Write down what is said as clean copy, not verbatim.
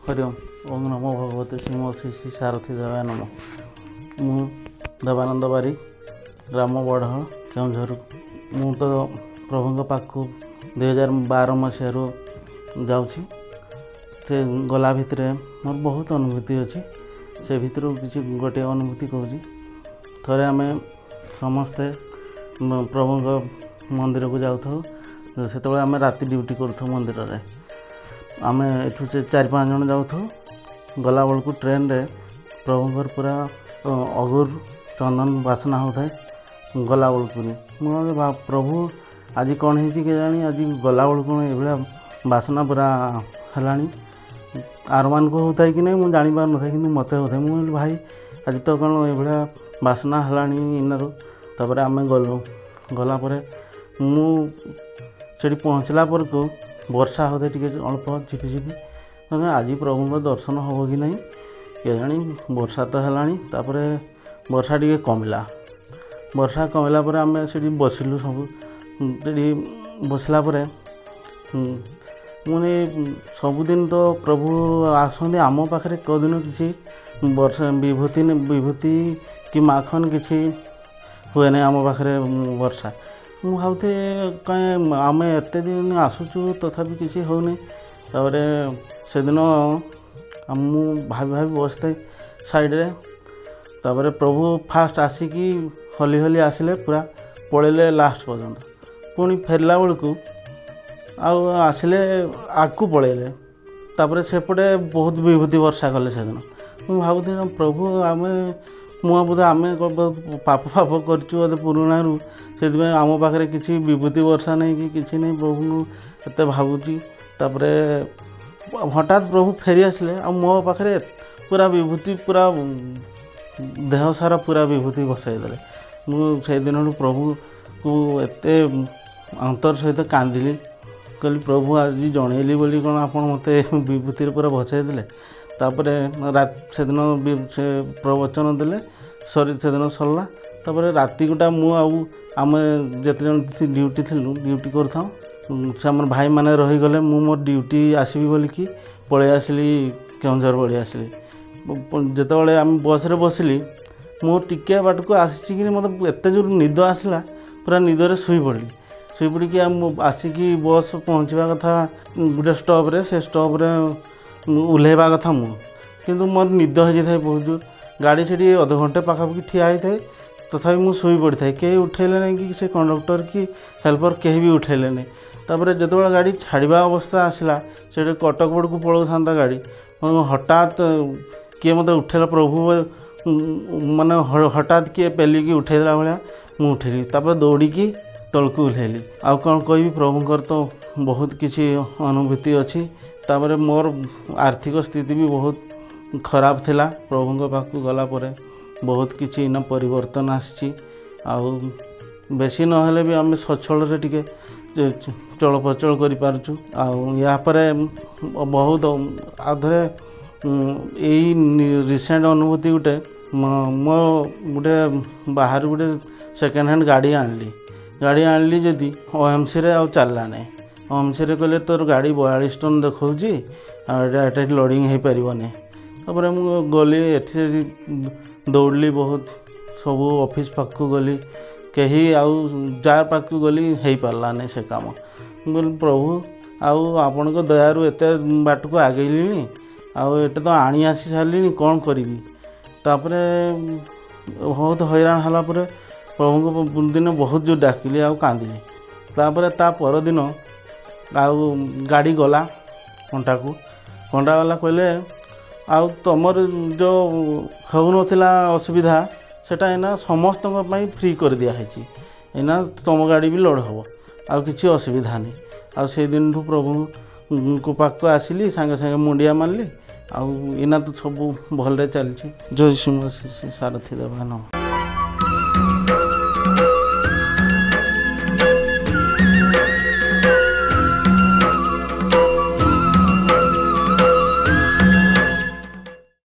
हरि ओम ओम नमो भगवते श्रीम श्री श्री सारथी देवाय नम। मु देवानंद बारिक ग्राम बड़हल केउझर। मु तो प्रभु पाखु 2012 मसीह जाऊँगी। से गला भितर मोर बहुत अनुभूति अच्छी। से भितर किसी गोटे अनुभूति कहूँ। थे आम समस्ते प्रभु मंदिर को जाऊँ। से आम राति ड्यूटी करूँ मंदिर में। आम एठू 4-5 जन जाऊँ। गला बेलू ट्रेन रे प्रभुंर पूरा अगुर चंदन बासना होता है। गला बेलू नहीं प्रभु आज कौन है कि जानी आज गला बेलू ये बासना पूरा है। आर मान को होता है कि नहीं मुझे जापार न था कि मत होता है। मुझे भाई आज तो कौन ये बासना है इनारू। तापर आम गलु गलापर मुझे पहुँचला पर को वर्षा होते टी अल्प झिपिझिपि। आज प्रभु दर्शन हम कि नहीं किए जानी। वर्षा तो है वर्षा टी कमिला। वर्षा कमिला पर आम से बसिलु सब। बसला मुझे सबुदिन तो प्रभु आसते आम पाखे कौदिन किसी वर्षा विभूति कि माखन किसी हुए नहीं आम पाखे वर्षा। मु भावते कहीं आम एत दिन आसुचु तथापि किसी होनी। तापर से दिन मु भाभी बसते साइड रे। तापर प्रभु फास्ट आसिकी हली हली आसिले पूरा पड़े लास्ट पर्यंत। पुणी फेरला बेलू आसिले आगू पड़े। तापर सेपटे बहुत विभूति वर्षा कले से दिन। मु भावुथि प्रभु आम मुझे आम पाप कर पुराणा से आम पाखे किसी विभूति वर्षा नहीं कि किसी नहीं। प्रभु एत भावुची। तापर हठात प्रभु फेरी आसिले मो पाखे पूरा विभूति पूरा देह सारा पूरा विभूति बसईदे। मुझे दिन प्रभु को एत अंतर सहित कांदिली। कहली प्रभु आज जनइली बोली कौन आप मत विभूति पूरा भसईदे। तापर से दिन से प्रवचन देले सरी से दिन सरला। तापर राति गोटा आम जिते जन ड्यूटी थी ड्यूटी कर से आम भाई मैंने रहीगले। मोर ड्यूटी आसबि बोलिकी पलि आसली केउझर पलि आसली। जिते आम बस रे बसिली मो टिके बाट को आसी कि मत एत जोर निद आसला पूरा निदरे शुई पड़ी। शुई पड़ी आसिकी बस पहुँचवा कथा गोटे स्टॉप रे। से स्टॉप रे ओह्लैवा कथा मु किंतु मोर निद हो जाए बहुत जोर। गाड़ी से अध घंटे पाखापाखि ठिया होता है। तथापि मुझे शुई पड़ी था। कहीं उठेले नहीं कि से कंडक्टर कि हेल्पर कहीं भी उठेले नहीं। तापर जो गाड़ी छाड़ा अवस्था आसला से कटक बड़ को पड़ो था गाड़ी। हठात किए मत उठेला प्रभु माने हठात किए पेलिकी उठेला भाया मुझे उठेली। तापर दौड़ीकी तलक ओह्लैली। आउ कौन कह प्रभुंर तो बहुत किसी अनुभूति अच्छी। तापर मोर आर्थिक स्थिति भी बहुत खराब थिला। प्रभु पाखु गला परे बहुत किसी इना परिवर्तन आसी। बेसी नहेले भी आम सचल रे टिके चलप्रचल कर पारचु। यापर बहुत आधे यही रिसेंट अनुभूति गोटे मो गोटे बाहर गोटे सेकेंड हैंड गाड़ी आनली जदि ओएमसी रे आ चलला नहीं। ओएमसी रे कहले तोर गाड़ी 42 टन देखौची एट लोडिंग हो पारनी। तापर मु गली एठी दौड़ली बहुत सब ऑफिस पाक गली कहीं आउ जार पाक गली हो पारला नहीं से काम। बोल प्रभु आपण को दयारु एत बाट को आगेली आठ तो आनी आसी सारे कौन करी। तापर बहुत हैरान है। प्रभु को दिन बहुत जो डाकिली कांदिली। तापर ता परदिन गाड़ी गला कंटा को कंटा वाला कहले तुमर जो हो नाला असुविधा सेटा एना समस्त फ्री कर दिखाई। एना तुम गाड़ी भी लोड हम आ कि असुविधा नहीं। आ से दिन प्रभु को पाक आसिली सांगे सांगे मुंडिया मारली। आना तो सब भल चलती। जय श्री सारथी देवा नम।